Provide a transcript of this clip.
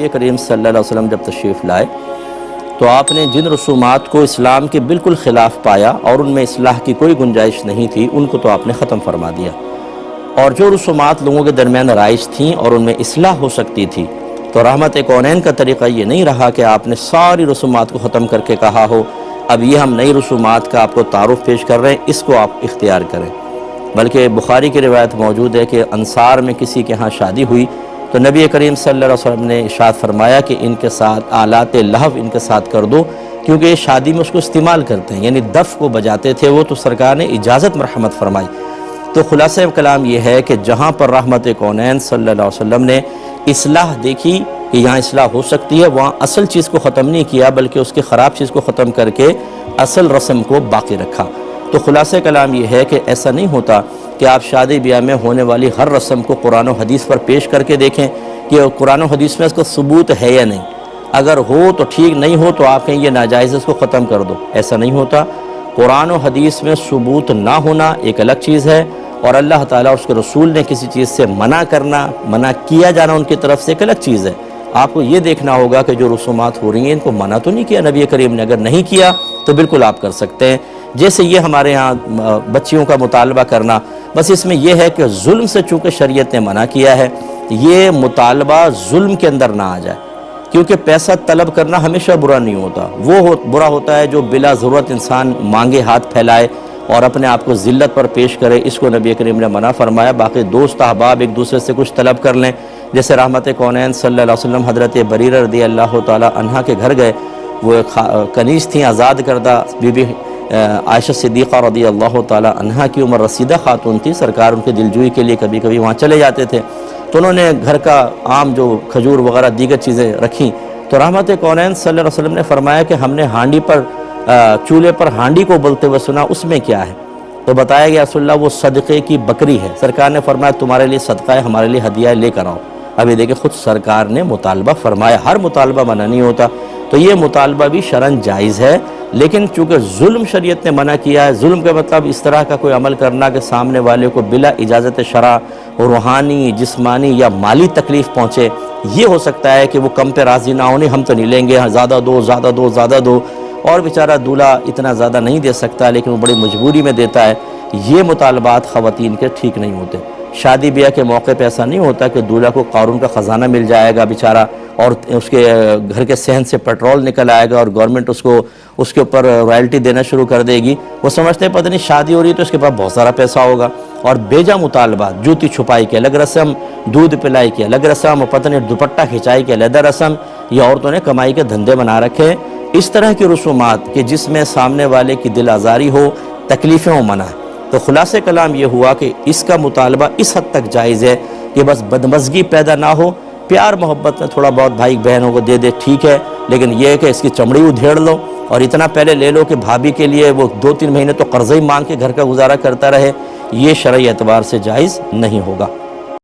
نبی کریم صلی اللہ علیہ وسلم جب تشریف لائے تو آپ نے جن رسومات کو اسلام کے بالکل خلاف پایا اور ان میں اصلاح کی کوئی گنجائش نہیں تھی ان کو تو آپ نے ختم فرما دیا، اور جو رسومات لوگوں کے درمیان رائج تھیں اور ان میں اصلاح ہو سکتی تھی تو رحمت کونین کا طریقہ یہ نہیں رہا کہ آپ نے ساری رسومات کو ختم کر کے کہا ہو اب یہ ہم نئی رسومات کا آپ کو تعارف پیش کر رہے ہیں، اس کو آپ اختیار کریں، بلکہ بخاری کی روایت موجود ہے کہ انصار میں کسی کے ہاں شادی ہوئی تو نبی کریم صلی اللہ علیہ وسلم نے ارشاد فرمایا کہ ان کے ساتھ آلات لہو ان کے ساتھ کر دو، کیونکہ یہ شادی میں اس کو استعمال کرتے ہیں، یعنی دف کو بجاتے تھے وہ، تو سرکار نے اجازت مرحمت فرمائی۔ تو خلاصہ کلام یہ ہے کہ جہاں پر رحمت کونین صلی اللہ علیہ وسلم نے اصلاح دیکھی کہ یہاں اصلاح ہو سکتی ہے، وہاں اصل چیز کو ختم نہیں کیا بلکہ اس کی خراب چیز کو ختم کر کے اصل رسم کو باقی رکھا۔ تو خلاصہ کلام یہ ہے کہ ایسا نہیں ہوتا کہ آپ شادی بیاہ میں ہونے والی ہر رسم کو قرآن و حدیث پر پیش کر کے دیکھیں کہ قرآن و حدیث میں اس کا ثبوت ہے یا نہیں، اگر ہو تو ٹھیک، نہیں ہو تو آپ کہیں یہ ناجائز ہے اس کو ختم کر دو، ایسا نہیں ہوتا۔ قرآن و حدیث میں ثبوت نہ ہونا ایک الگ چیز ہے، اور اللہ تعالیٰ اور اس کے رسول نے کسی چیز سے منع کیا جانا ان کی طرف سے ایک الگ چیز ہے۔ آپ کو یہ دیکھنا ہوگا کہ جو رسومات ہو رہی ہیں ان کو منع تو نہیں کیا نبی کریم نے، اگر نہیں کیا تو بالکل آپ کر سکتے ہیں۔ جیسے یہ ہمارے ہاں بچیوں کا مطالبہ کرنا، بس اس میں یہ ہے کہ ظلم سے چونکہ شریعت نے منع کیا ہے، یہ مطالبہ ظلم کے اندر نہ آ جائے، کیونکہ پیسہ طلب کرنا ہمیشہ برا نہیں ہوتا، وہ برا ہوتا ہے جو بلا ضرورت انسان مانگے ہاتھ پھیلائے اور اپنے آپ کو ذلت پر پیش کرے، اس کو نبی کریم نے منع فرمایا۔ باقی دوست احباب ایک دوسرے سے کچھ طلب کر لیں، جیسے رحمت کونین صلی اللہ علیہ وسلم حضرت بریرہ رضی اللہ تعالی عنہا کے گھر گئے، وہ کنیز تھیں، آزاد کردہ بی بی عائشہ صدیقہ رضی اللہ تعالی عنہا کی عمر رسیدہ خاتون تھی، سرکار ان کے دلجوئی کے لیے کبھی کبھی وہاں چلے جاتے تھے، تو انہوں نے گھر کا عام جو کھجور وغیرہ دیگر چیزیں رکھیں، تو رحمت کونین صلی اللہ علیہ وسلم نے فرمایا کہ ہم نے ہانڈی پر چولہے پر ہانڈی کو بولتے ہوئے سنا، اس میں کیا ہے؟ تو بتایا گیا رسول اللہ وہ صدقے کی بکری ہے۔ سرکار نے فرمایا تمہارے لیے صدقہ ہے، ہمارے لیے ہدیہ ہے، لے کر آؤ۔ ابھی دیکھیں خود سرکار نے مطالبہ فرمایا، ہر مطالبہ منع نہیں ہوتا، تو یہ مطالبہ بھی شرعاً جائز ہے، لیکن چونکہ ظلم شریعت نے منع کیا ہے، ظلم کا مطلب اس طرح کا کوئی عمل کرنا کہ سامنے والے کو بلا اجازت شرع روحانی، جسمانی یا مالی تکلیف پہنچے، یہ ہو سکتا ہے کہ وہ کم پہ راضی نہ ہونے، ہم تو نہیں لیں گے، زیادہ دو زیادہ دو زیادہ دو، اور بیچارہ دولہا اتنا زیادہ نہیں دے سکتا لیکن وہ بڑی مجبوری میں دیتا ہے، یہ مطالبات خواتین کے ٹھیک نہیں ہوتے۔ شادی بیاہ کے موقع پہ ایسا نہیں ہوتا کہ دولہا کو قارون کا خزانہ مل جائے گا بیچارہ، اور اس کے گھر کے صحن سے پیٹرول نکل آئے گا اور گورنمنٹ اس کے اوپر رائلٹی دینا شروع کر دے گی، وہ سمجھتے ہیں پتہ نہیں شادی ہو رہی ہے تو اس کے پاس بہت سارا پیسہ ہوگا، اور بیجا مطالبات، جوتی چھپائی کی الگ رسم، دودھ پلائی کی الگ رسم، اور پتہ نہیں دوپٹہ کھچائی کی علیحدہ رسم، یہ عورتوں نے کمائی کے دھندے بنا رکھے ہیں۔ اس طرح کی رسومات کہ جس میں سامنے والے کی دل آزاری ہو، تکلیفیں ہو، منع ہے۔ تو خلاصہ کلام یہ ہوا کہ اس کا مطالبہ اس حد تک جائز ہے کہ بس بدمزگی پیدا نہ ہو، پیار محبت میں تھوڑا بہت بھائی بہنوں کو دے دے ٹھیک ہے، لیکن یہ ہے کہ اس کی چمڑی ادھیڑ لو اور اتنا پہلے لے لو کہ بھابھی کے لیے وہ 2-3 مہینے تو قرضہ ہی مانگ کے گھر کا گزارا کرتا رہے، یہ شرعی اعتبار سے جائز نہیں ہوگا۔